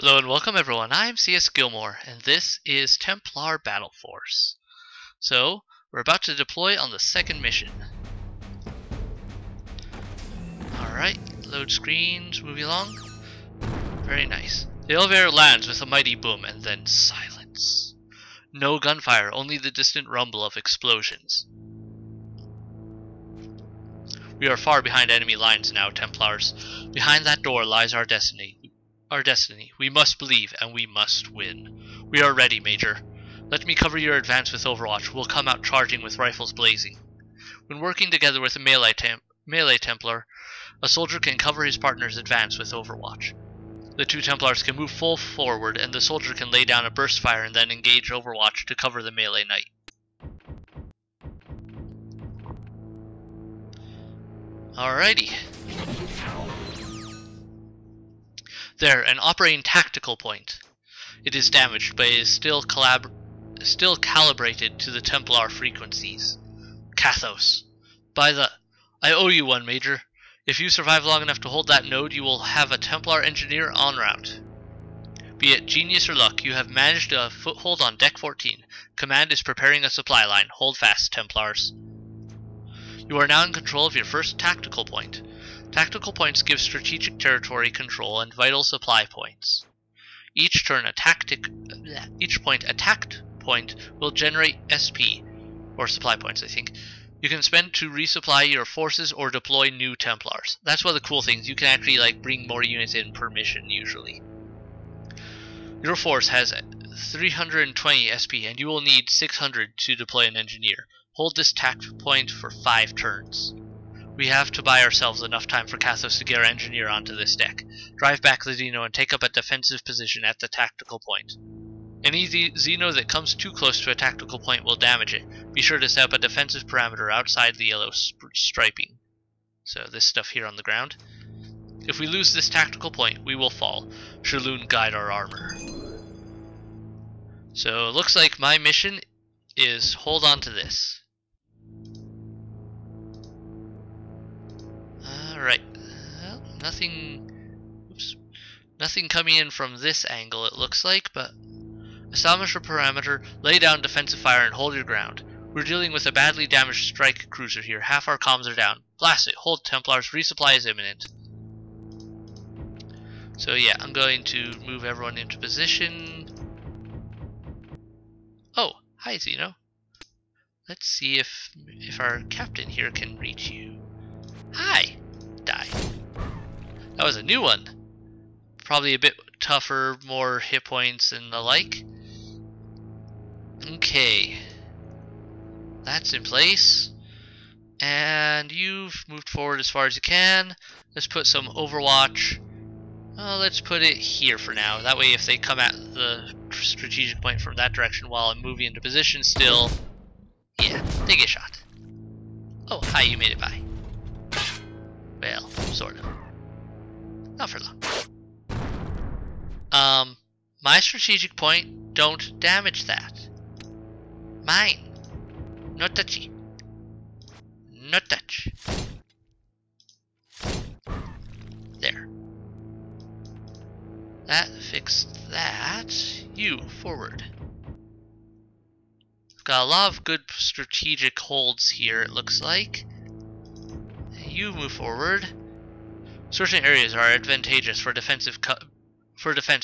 Hello and welcome everyone, I'm C.S.Gilmore and this is Templar Battleforce. So, we're about to deploy on the second mission. Alright, load screens, moving along. Very nice. The elevator lands with a mighty boom and then silence. No gunfire, only the distant rumble of explosions. We are far behind enemy lines now, Templars. Behind that door lies our destiny. We must believe, and we must win. We are ready, Major. Let me cover your advance with Overwatch. We'll come out charging with rifles blazing. When working together with a melee Templar, a soldier can cover his partner's advance with Overwatch. The two Templars can move full forward, and the soldier can lay down a burst fire and then engage Overwatch to cover the melee knight. Alrighty. There, an operating tactical point. It is damaged, but it is still calibrated to the Templar frequencies. Kathos. I owe you one, Major. If you survive long enough to hold that node, you will have a Templar engineer en route. Be it genius or luck, you have managed a foothold on Deck 14. Command is preparing a supply line. Hold fast, Templars. You are now in control of your first tactical point. Tactical points give strategic territory control and vital supply points. Each attacked point will generate SP, or supply points I think. You can spend to resupply your forces or deploy new Templars. That's one of the cool things, you can actually bring more units in per mission usually. Your force has 320 SP and you will need 600 to deploy an engineer. Hold this tact point for 5 turns. We have to buy ourselves enough time for Kathos to get our engineer onto this deck. Drive back the Xeno and take up a defensive position at the tactical point. Any Xeno that comes too close to a tactical point will damage it. Be sure to set up a defensive parameter outside the yellow striping. So this stuff here on the ground. If we lose this tactical point, we will fall. Shaloon guide our armor. So it looks like my mission is hold on to this. Alright, well, nothing coming in from this angle it looks like, but establish a parameter, lay down defensive fire and hold your ground. We're dealing with a badly damaged strike cruiser here, half our comms are down. Blast it, hold Templars, resupply is imminent. So yeah, I'm going to move everyone into position. Oh, hi Xeno. Let's see if our captain here can reach you. Hi! Die. That was a new one. Probably a bit tougher, more hit points and the like. Okay. That's in place. And you've moved forward as far as you can. Let's put some Overwatch. Let's put it here for now. That way if they come at the strategic point from that direction while I'm moving into position still, yeah, they get shot. Oh, hi, you made it by. Well, sort of. Not for long. My strategic point, don't damage that. Mine. No touchy. No touch. There. That fixed that. You, forward. I've got a lot of good strategic holds here, it looks like. You move forward. Certain areas are advantageous for defense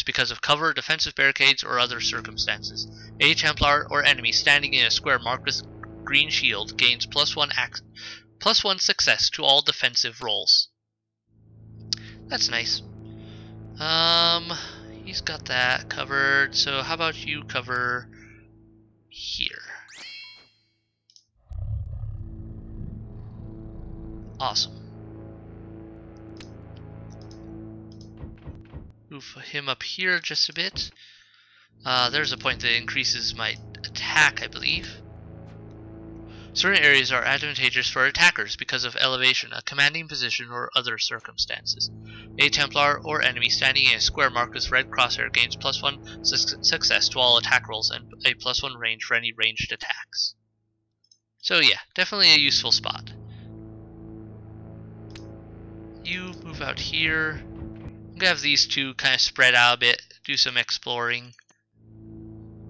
because of cover, defensive barricades, or other circumstances. A Templar or enemy standing in a square marked with green shield gains +1 success to all defensive rolls. That's nice. He's got that covered, so how about you cover here? Awesome. Move him up here just a bit. There's a point that increases my attack, I believe. Certain areas are advantageous for attackers because of elevation, a commanding position, or other circumstances. A Templar or enemy standing in a square marked with red crosshair gains +1 success to all attack rolls and a +1 range for any ranged attacks. So yeah, definitely a useful spot. You move out here. I'm gonna have these two kind of spread out a bit do some exploring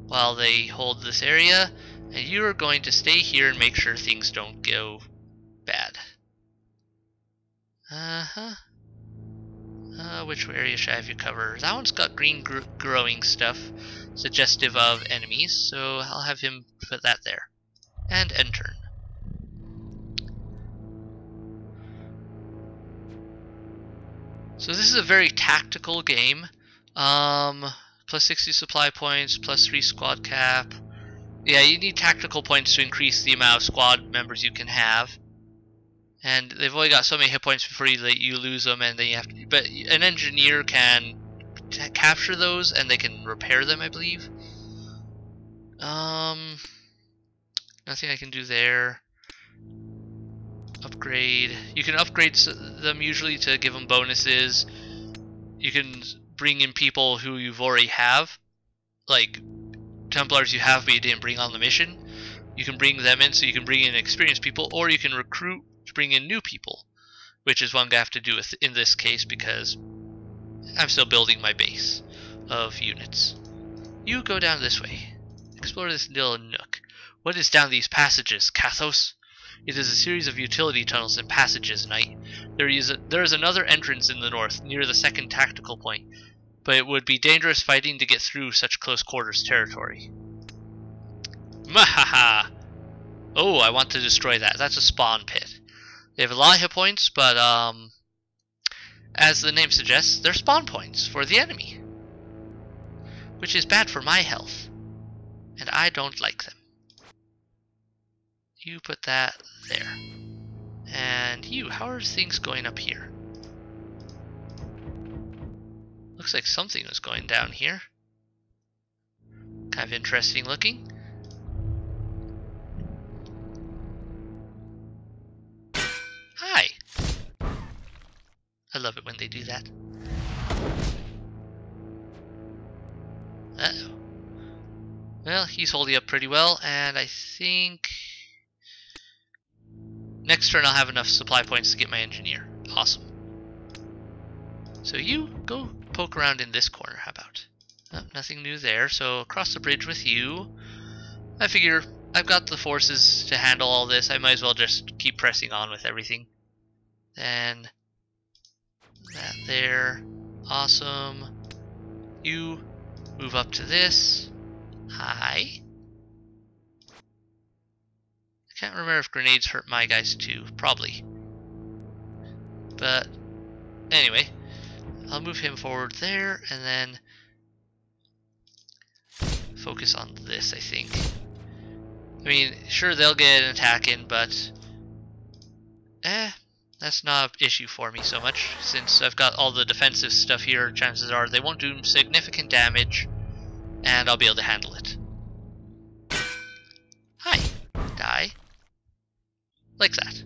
while they hold this area, and you are going to stay here and make sure things don't go bad. Which area should I have you cover? That one's got green growing stuff, suggestive of enemies, so I'll have him put that there. And end turn. So this is a very tactical game. Plus 60 supply points, plus 3 squad cap. Yeah, you need tactical points to increase the amount of squad members you can have. And they've only got so many hit points before you lose them, and then you have to. But an engineer can capture those, and they can repair them, I believe. Nothing I can do there. Upgrade. You can upgrade them usually to give them bonuses. You can bring in people who you've already have, like Templars you have but you didn't bring on the mission. You can bring them in, so you can bring in experienced people, or you can recruit to bring in new people, which is what I'm going to have to do with in this case because I'm still building my base of units. You go down this way. Explore this little nook. What is down these passages, Kathos? It is a series of utility tunnels and passages, Knight. There is another entrance in the north, near the second tactical point, but it would be dangerous fighting to get through such close quarters territory. Mahaha! Oh, I want to destroy that. That's a spawn pit. They have a lot of hit points, but as the name suggests, they're spawn points for the enemy, which is bad for my health, and I don't like them. You put that there. And you, how are things going up here? Looks like something was going down here. Kind of interesting looking. Hi! I love it when they do that. Uh-oh. Well, he's holding up pretty well, and I think next turn I'll have enough supply points to get my engineer. Awesome. So you go poke around in this corner, how about? Oh, nothing new there, so across the bridge with you. I figure I've got the forces to handle all this. I might as well just keep pressing on with everything. Then that there. Awesome. You move up to this. Hi. I can't remember if grenades hurt my guys too. Probably. But anyway, I'll move him forward there and then focus on this, I think. I mean, sure, they'll get an attack in, but that's not an issue for me so much. Since I've got all the defensive stuff here, chances are they won't do significant damage, and I'll be able to handle it. Hi. Die. Like that.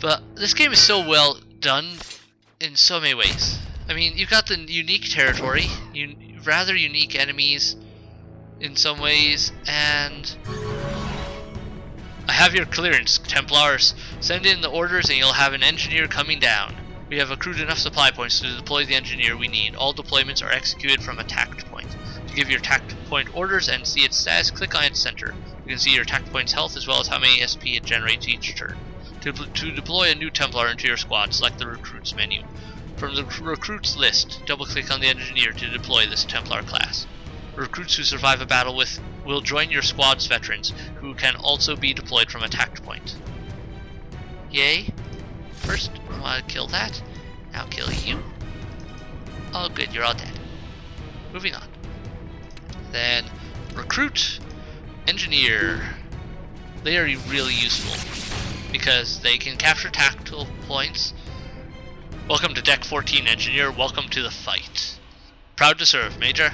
But this game is so well done in so many ways. I mean, you've got the unique territory, rather unique enemies in some ways, and I have your clearance, Templars. Send in the orders and you'll have an engineer coming down. We have accrued enough supply points to deploy the engineer we need. All deployments are executed from a tact point. To give your tact point orders and see its status, click on its center. You can see your tact point's health as well as how many SP it generates each turn. To deploy a new Templar into your squad, select the Recruits menu. From the Recruits list, double-click on the Engineer to deploy this Templar class. Recruits who survive a battle will join your squad's veterans, who can also be deployed from a tact point. Yay. First, I want to kill that. Now kill you. Oh good, you're all dead. Moving on. Then, Recruit, Engineer. They are really useful, because they can capture tactical points. Welcome to Deck 14, Engineer. Welcome to the fight. Proud to serve, Major.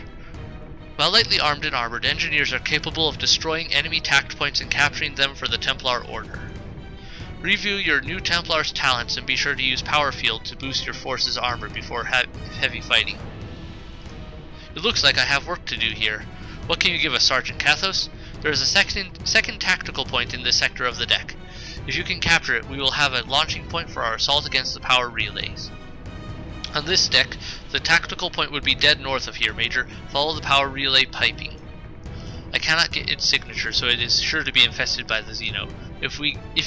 While lightly armed and armored, engineers are capable of destroying enemy tact points and capturing them for the Templar Order. Review your new Templar's talents and be sure to use Power Field to boost your force's armor before heavy fighting. It looks like I have work to do here. What can you give us, Sergeant Kathos? There is a second tactical point in this sector of the deck. If you can capture it, we will have a launching point for our assault against the power relays. On this deck, the tactical point would be dead north of here, Major. Follow the power relay piping. I cannot get its signature, so it is sure to be infested by the Xeno. If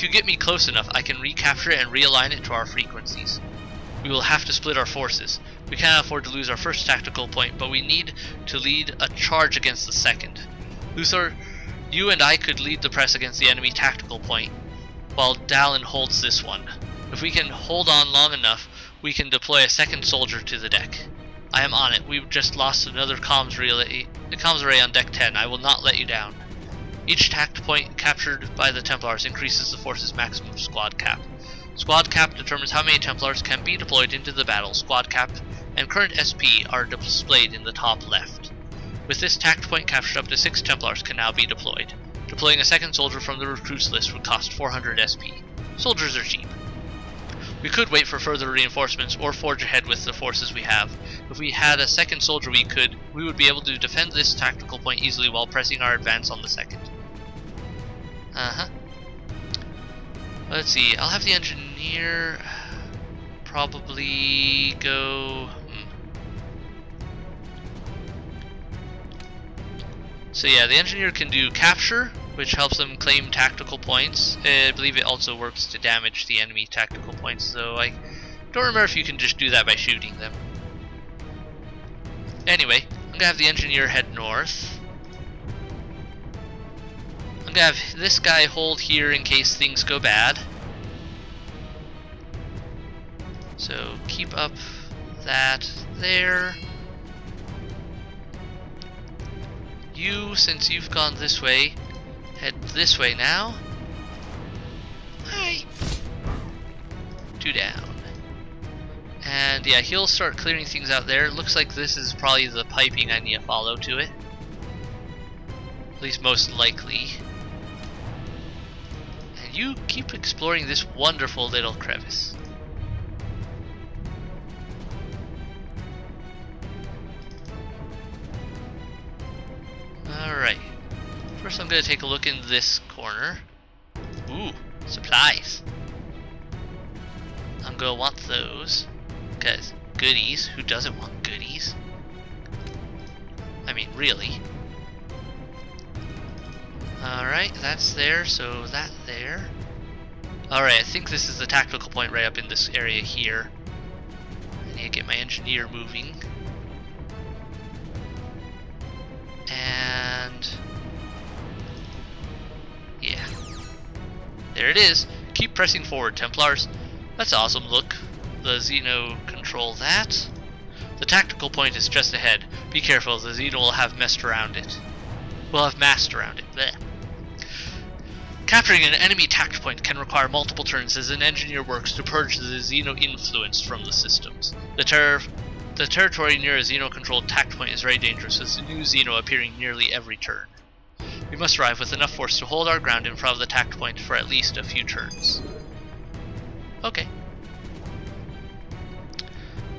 you get me close enough, I can recapture it and realign it to our frequencies. We will have to split our forces. We cannot afford to lose our first tactical point, but we need to lead a charge against the second. Luthor, you and I could lead the press against the enemy tactical point, while Dallin holds this one. If we can hold on long enough, we can deploy a second soldier to the deck. I am on it. We've just lost another comms array on deck 10. I will not let you down. Each tact point captured by the Templars increases the force's maximum squad cap. Squad cap determines how many Templars can be deployed into the battle. Squad cap and current SP are displayed in the top left. With this tact point captured, up to 6 Templars can now be deployed. Deploying a second soldier from the recruits list would cost 400 SP. Soldiers are cheap. We could wait for further reinforcements or forge ahead with the forces we have. If we had a second soldier we would be able to defend this tactical point easily while pressing our advance on the second. Let's see, I'll have the engineer probably go... So yeah, the engineer can do capture, which helps them claim tactical points. I believe it also works to damage the enemy tactical points, though I don't remember if you can just do that by shooting them. Anyway, I'm gonna have the engineer head north. I'm gonna have this guy hold here in case things go bad. So keep up that there. You, since you've gone this way, head this way now. Hi. 2 down. And yeah, he'll start clearing things out there. It looks like this is probably the piping I need to follow to it. At least most likely. And you keep exploring this wonderful little crevice. Alright. First I'm going to take a look in this corner. Ooh, supplies. I'm going to want those. Because goodies, who doesn't want goodies? I mean, really. Alright, that's there, so that there. Alright, I think this is the tactical point right up in this area here. I need to get my engineer moving. And... yeah. There it is. Keep pressing forward, Templars. That's awesome, look. The Xeno control that. The tactical point is just ahead. Be careful, the Xeno will have messed around it. Will have massed around it. Blech. Capturing an enemy tact point can require multiple turns as an engineer works to purge the Xeno influence from the systems. The territory near a Xeno-controlled tact point is very dangerous, with the new Xeno appearing nearly every turn. We must arrive with enough force to hold our ground in front of the tact point for at least a few turns. Okay.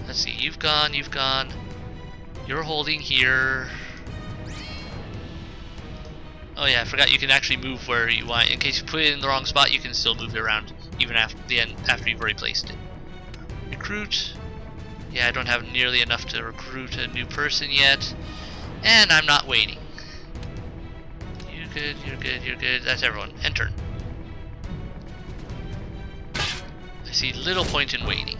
Let's see, you've gone. You're holding here. Oh yeah, I forgot you can actually move where you want. In case you put it in the wrong spot, you can still move it around even after you've already placed it. Recruit. Yeah, I don't have nearly enough to recruit a new person yet. And I'm not waiting. You're good. That's everyone. End turn. I see little point in waiting.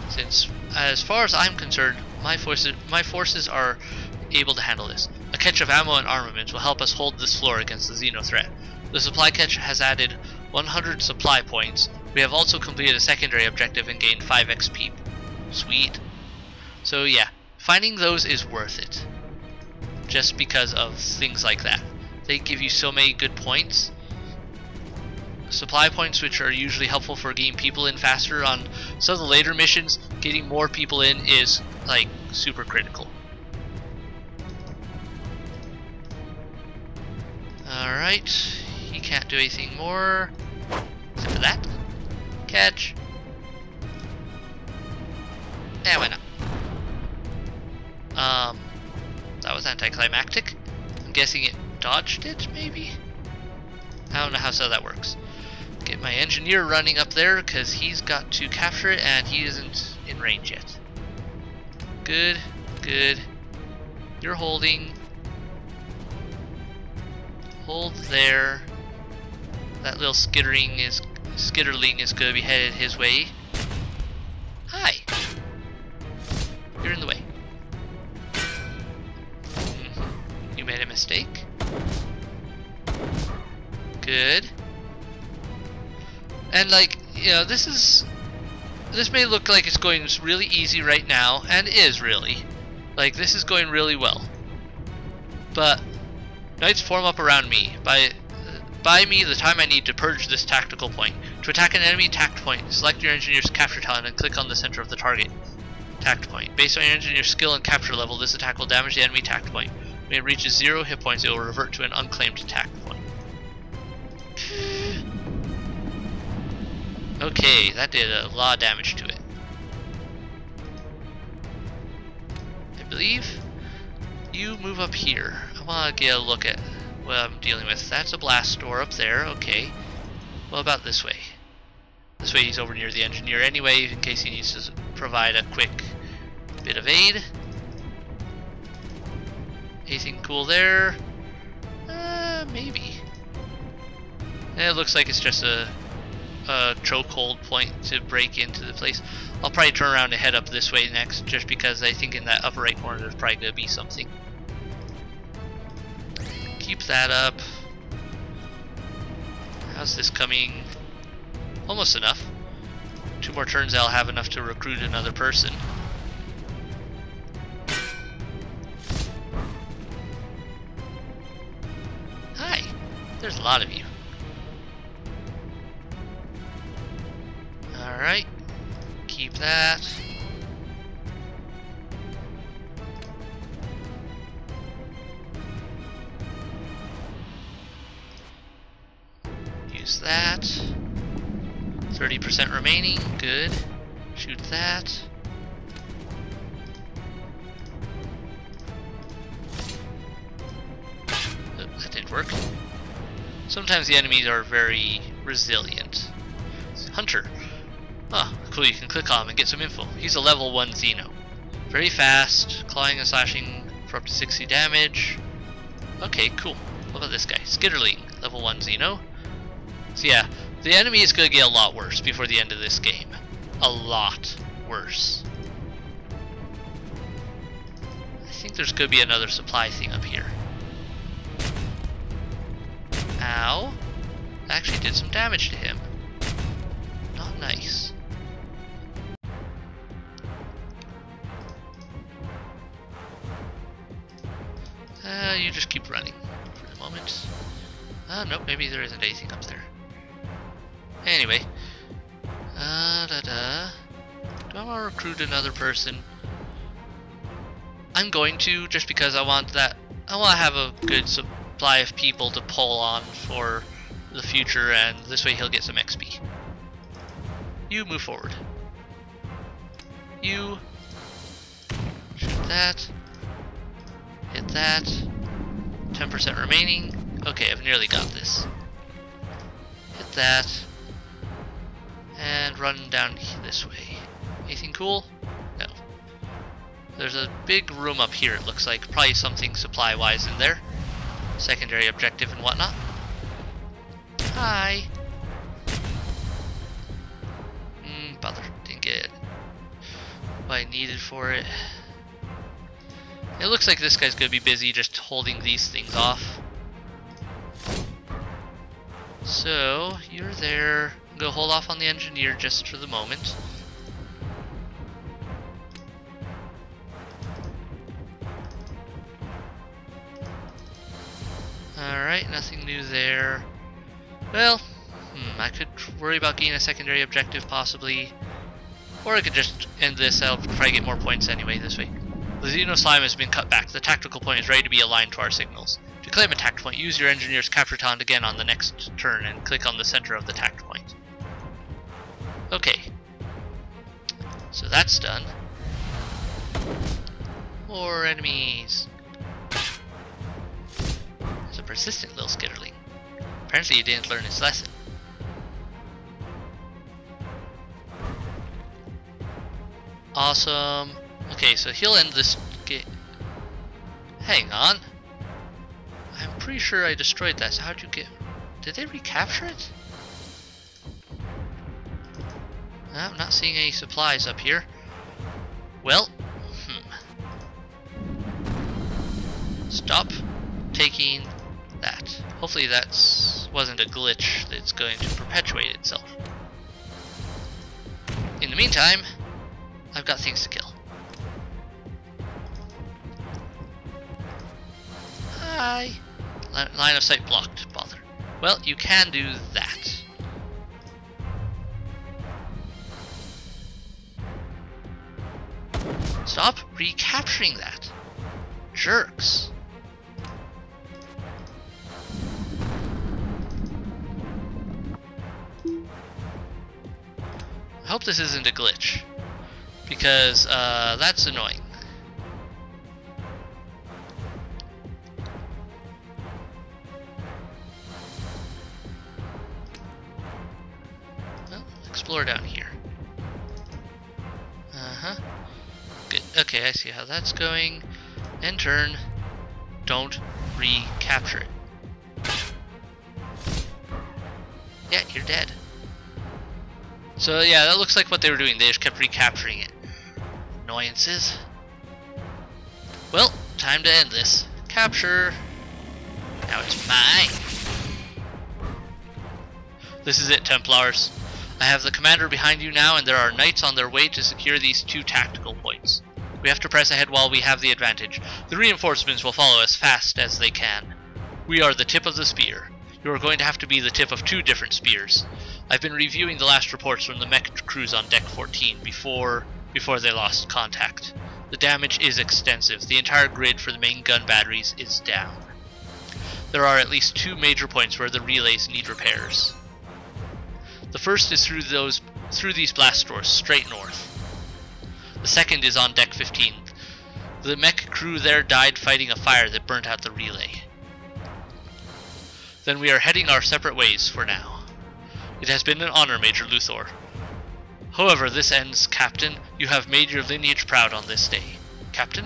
Since, as far as I'm concerned, my forces are able to handle this. A catch of ammo and armaments will help us hold this floor against the Xeno threat. The supply catch has added 100 supply points. We have also completed a secondary objective and gained 5 XP. Sweet. So yeah, finding those is worth it. Just because of things like that. They give you so many good points. Supply points, which are usually helpful for getting people in faster on some of the later missions, getting more people in is like super critical. Alright, he can't do anything more except for that. Catch. Yeah, why not? That was anticlimactic. I'm guessing it dodged it, maybe? I don't know how so that works. Get my engineer running up there because he's got to capture it and he isn't in range yet. Good, good. You're holding. Hold there. That little skitterling is gonna be headed his way. Hi. You're in the way. You made a mistake. Good. And like, you know, this may look like it's going really easy right now, and it is really. Like, this is going really well. But knights form up around me. Buy me the time I need to purge this tactical point. To attack an enemy tact point, select your engineer's capture talent and click on the center of the target tact point. Based on your engineer's skill and capture level, this attack will damage the enemy tact point. When it reaches 0 hit points, it will revert to an unclaimed tact point. Okay, that did a lot of damage to it. I believe you move up here. I want to get a look at what I'm dealing with. That's a blast door up there, okay. What about this way? This way he's over near the engineer anyway, in case he needs to provide a quick bit of aid. Anything cool there? Maybe. And it looks like it's just a chokehold point to break into the place. I'll probably turn around and head up this way next, just because I think in that upper right corner there's probably going to be something. Keep that up. How's this coming? Almost enough. 2 more turns I'll have enough to recruit another person. Hi! There's a lot of you. Alright. Keep that. Use that. 30% remaining. Good. Shoot that. That didn't work. Sometimes the enemies are very resilient. Hunter. Oh, cool, you can click on him and get some info. He's a level 1 Xeno. Very fast, clawing and slashing for up to 60 damage. Okay, cool. What about this guy? Skitterling, level 1 Xeno. So yeah, the enemy is going to get a lot worse before the end of this game. A lot worse. I think there's going to be another supply thing up here. Ow. Actually did some damage to him. Not nice. You just keep running for the moment. Nope, maybe there isn't anything up there. Anyway. Do I want to recruit another person? I'm going to, just because I want to have a good supply of people to pull on for the future, and this way he'll get some XP. You move forward. You shoot that. Hit that. 10% remaining. Okay, I've nearly got this. Hit that. And run down this way. Anything cool? No. There's a big room up here, it looks like. Probably something supply-wise in there. Secondary objective and whatnot. Hi. Bother. Didn't get what I needed for it. It looks like this guy's going to be busy just holding these things off. So, you're there. I'm going to hold off on the engineer just for the moment. Alright, nothing new there. Well, I could worry about getting a secondary objective possibly. Or I could just end this. I'll try to get more points anyway this way. The Xeno Slime has been cut back. The tactical point is ready to be aligned to our signals. To claim a tact point, use your engineer's capture talent again on the next turn and click on the center of the tact point. Okay. So that's done. More enemies. There's a persistent little skitterling. Apparently he didn't learn his lesson. Awesome. Okay, so he'll end this game. Hang on. I'm pretty sure I destroyed that. So how'd you get... Did they recapture it? I'm not seeing any supplies up here. Well, Stop taking that. Hopefully that wasn't a glitch that's going to perpetuate itself. In the meantime, I've got things to kill. Hi! Line of sight blocked. Bother. Well, you can do that. Stop recapturing that. Jerks. I hope this isn't a glitch, because that's annoying. Well, explore down here. Good. Okay, I see how that's going. End turn. Don't recapture it. Yeah, you're dead. So yeah, that looks like what they were doing. They just kept recapturing it. Annoyances. Well, time to end this. Capture. Now it's mine. This is it, Templars. I have the commander behind you now, and there are knights on their way to secure these 2 tactical points. We have to press ahead while we have the advantage. The reinforcements will follow as fast as they can. We are the tip of the spear. You are going to have to be the tip of 2 different spears. I've been reviewing the last reports from the mech crews on Deck 14 before they lost contact. The damage is extensive. The entire grid for the main gun batteries is down. There are at least 2 major points where the relays need repairs. The first is through these blast doors, straight north. The second is on Deck 15. The mech crew there died fighting a fire that burnt out the relay. Then we are heading our separate ways for now. It has been an honor, Major Luthor. However, this ends, Captain. You have made your lineage proud on this day. Captain?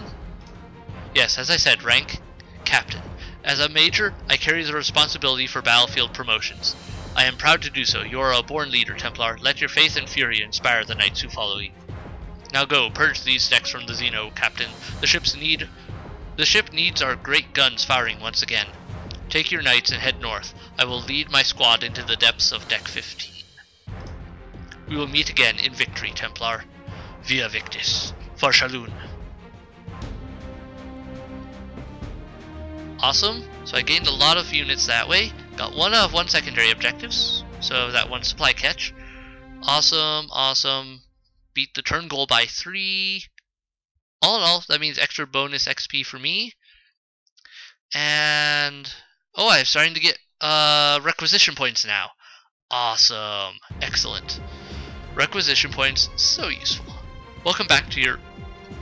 Yes, as I said, rank Captain. As a Major, I carry the responsibility for battlefield promotions. I am proud to do so. You are a born leader, Templar. Let your faith and fury inspire the knights who follow you. Now go, purge these decks from the Xeno, Captain. The ship needs our great guns firing once again. Take your knights and head north. I will lead my squad into the depths of Deck 15. We will meet again in victory, Templar. Via Victis. For Shalun. Awesome. So I gained a lot of units that way. Got 1 out of 1 secondary objectives. So that 1 supply catch. Awesome, awesome. Beat the turn goal by 3. All in all, that means extra bonus XP for me. And oh, I'm starting to get requisition points now. Awesome. Excellent. Requisition points, so useful. Welcome back to your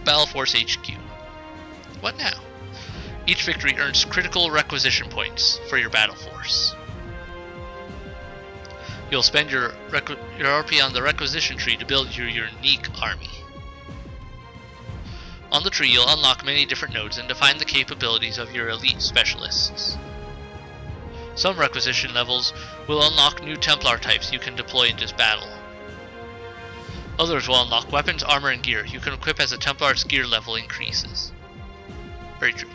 Battleforce HQ. What now? Each victory earns critical requisition points for your battle force. You'll spend your RP on the requisition tree to build your unique army. On the tree, you'll unlock many different nodes and define the capabilities of your elite specialists. Some requisition levels will unlock new Templar types you can deploy into battle. Others will unlock weapons, armor, and gear you can equip as a Templar's gear level increases. Very true.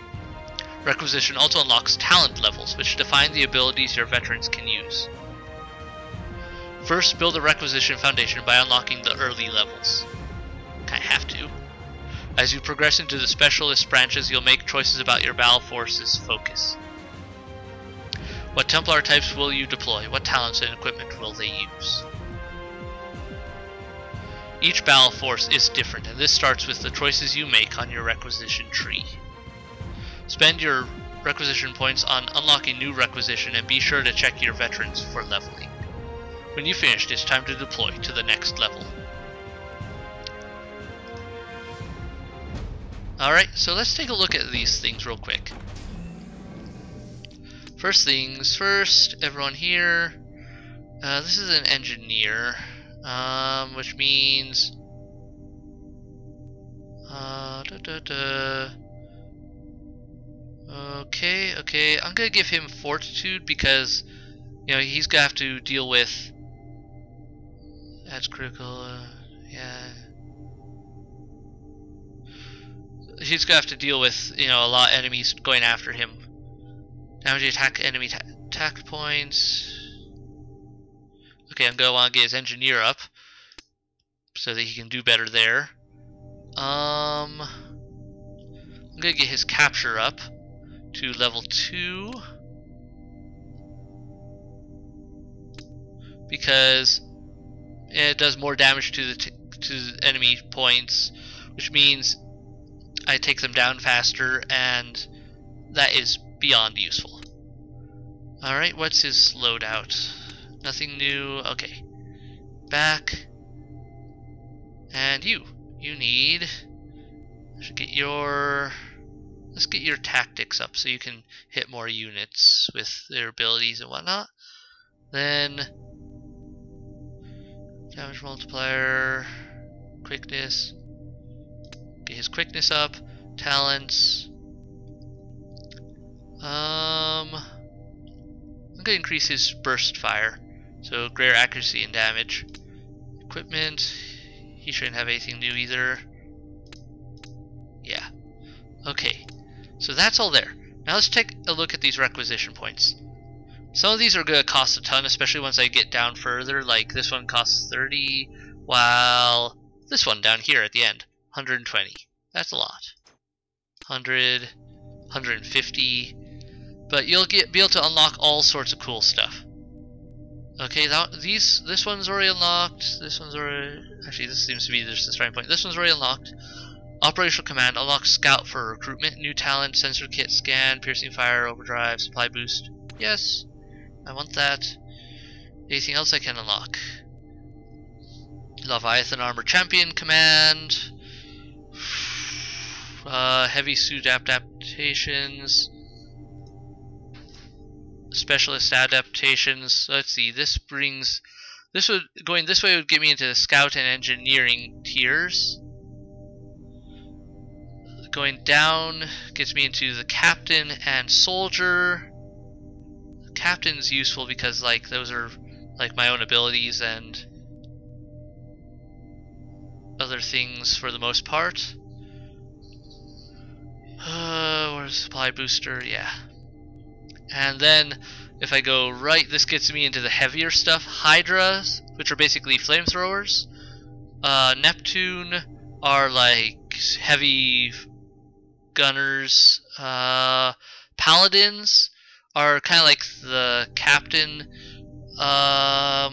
Requisition also unlocks talent levels, which define the abilities your veterans can use. First, build a requisition foundation by unlocking the early levels. Kinda have to. As you progress into the specialist branches, you'll make choices about your battle force's focus. What Templar types will you deploy? What talents and equipment will they use? Each battle force is different, and this starts with the choices you make on your requisition tree. Spend your requisition points on unlocking new requisition, and be sure to check your veterans for leveling. When you've finished, it's time to deploy to the next level. Alright, so let's take a look at these things real quick. First things first, everyone here. This is an engineer, which means Okay, okay. I'm gonna give him fortitude because, you know, he's gonna have to deal with. That's critical. Yeah. He's gonna have to deal with, you know, a lot of enemies going after him. Damage attack enemy attack points. Okay, I'm gonna want to get his engineer up so that he can do better there. I'm gonna get his capture up to level 2 because it does more damage to the enemy points, which means I take them down faster, and that is beyond useful. Alright, what's his loadout? Nothing new. Okay. Back. And you need. Should get your. Let's get your tactics up so you can hit more units with their abilities and whatnot. Then damage multiplier, quickness. Get his quickness up. Talents. I'm gonna increase his burst fire, so greater accuracy and damage. Equipment. He shouldn't have anything new either. Yeah. Okay. So that's all there. Now let's take a look at these requisition points. Some of these are going to cost a ton, especially once I get down further. Like this one costs 30, while this one down here at the end, 120. That's a lot. 100, 150. But you'll be able to unlock all sorts of cool stuff. Okay, this one's already unlocked. This one's already... Actually, this seems to be just the starting point. This one's already unlocked. Operational command, unlock scout for recruitment, new talent, sensor kit, scan, piercing fire, overdrive, supply boost. Yes, I want that. Anything else I can unlock? Leviathan armor champion command. Heavy suit adaptations. Specialist adaptations. Let's see. Going this way would get me into the scout and engineering tiers. Going down gets me into the captain and soldier. The captain's useful because like those are like my own abilities and other things for the most part. Where's supply booster? Yeah. And then if I go right, this gets me into the heavier stuff. Hydras, which are basically flamethrowers. Neptune are like heavy gunners. Paladins are kind of like the captain. I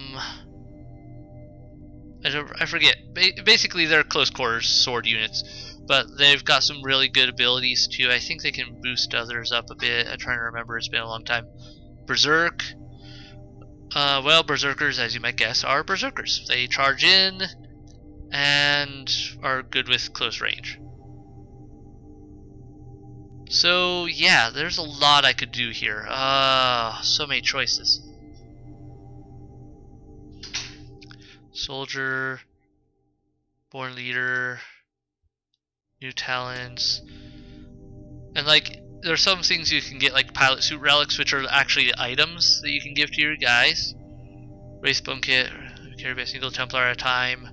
forget. Basically, they're close quarters sword units, but they've got some really good abilities too. I think they can boost others up a bit. I'm trying to remember. It's been a long time. Berserk. Well, berserkers, as you might guess, are berserkers. They charge in and are good with close range. So yeah, there's a lot I could do here. So many choices. Soldier, born leader, new talents, and like there's some things you can get like pilot suit relics, which are actually items that you can give to your guys. Wraith bone kit, carry by a single Templar at a time.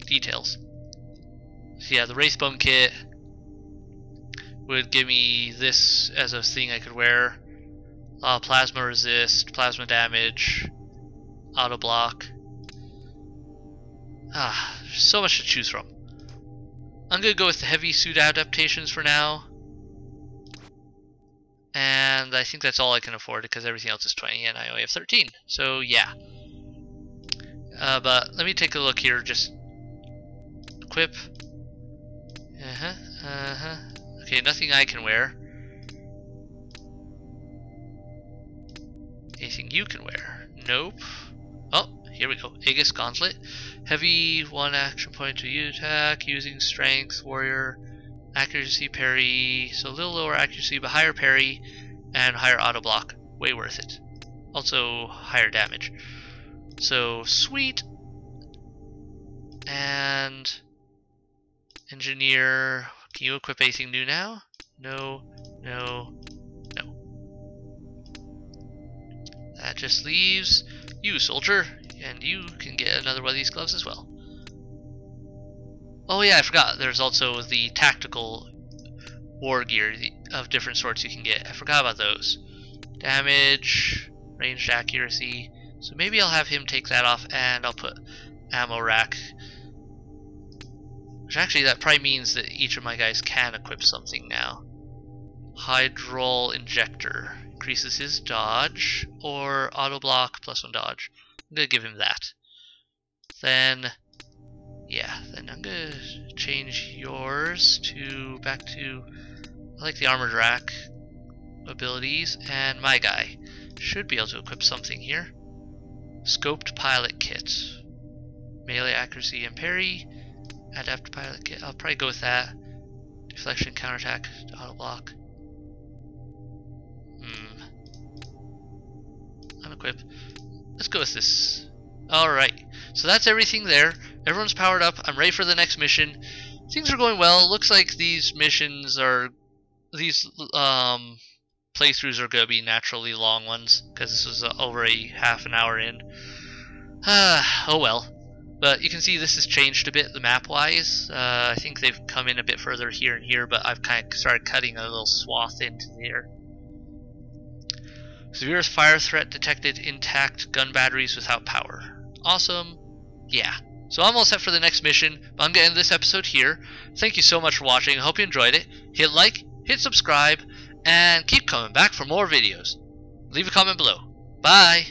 Details. So yeah, the Wraith bone kit would give me this as a thing I could wear. Plasma resist, plasma damage, auto block. There's so much to choose from. I'm gonna go with the heavy suit adaptations for now, and I think that's all I can afford because everything else is 20 and I only have 13. So yeah. But let me take a look here. Just equip. Okay, nothing I can wear. Anything you can wear? Nope. Oh, here we go. Aegis Gauntlet. Heavy, 1 action point to you attack, using strength, warrior, accuracy, parry. So a little lower accuracy, but higher parry and higher auto block. Way worth it. Also higher damage. So sweet. And Engineer, can you equip anything new now? No, no, no. That just leaves you, soldier, and you can get another one of these gloves as well. Oh yeah, I forgot, there's also the tactical war gear of different sorts you can get. I forgot about those. Damage, ranged accuracy. So maybe I'll have him take that off and I'll put ammo rack. Which actually that probably means that each of my guys can equip something now. Hydrol injector. Increases his dodge or auto block +1 dodge. I'm gonna give him that. Then yeah, then I'm gonna change yours to back to, I like the armored rack abilities, and my guy should be able to equip something here. Scoped pilot kit, melee accuracy and parry, adept pilot kit. I'll probably go with that. Deflection, counterattack, auto block. Unequip. Let's go with this. Alright, so that's everything there. Everyone's powered up. I'm ready for the next mission. Things are going well. Looks like these missions are, these playthroughs are going to be naturally long ones, because this was over a half an hour in. Oh well. But you can see this has changed a bit, the map wise. I think they've come in a bit further here and here, but I've kind of started cutting a little swath into there. Severe fire threat detected, intact gun batteries without power. Awesome. Yeah. So I'm all set for the next mission, but I'm going to end this episode here. Thank you so much for watching. I hope you enjoyed it. Hit like, hit subscribe, and keep coming back for more videos. Leave a comment below. Bye!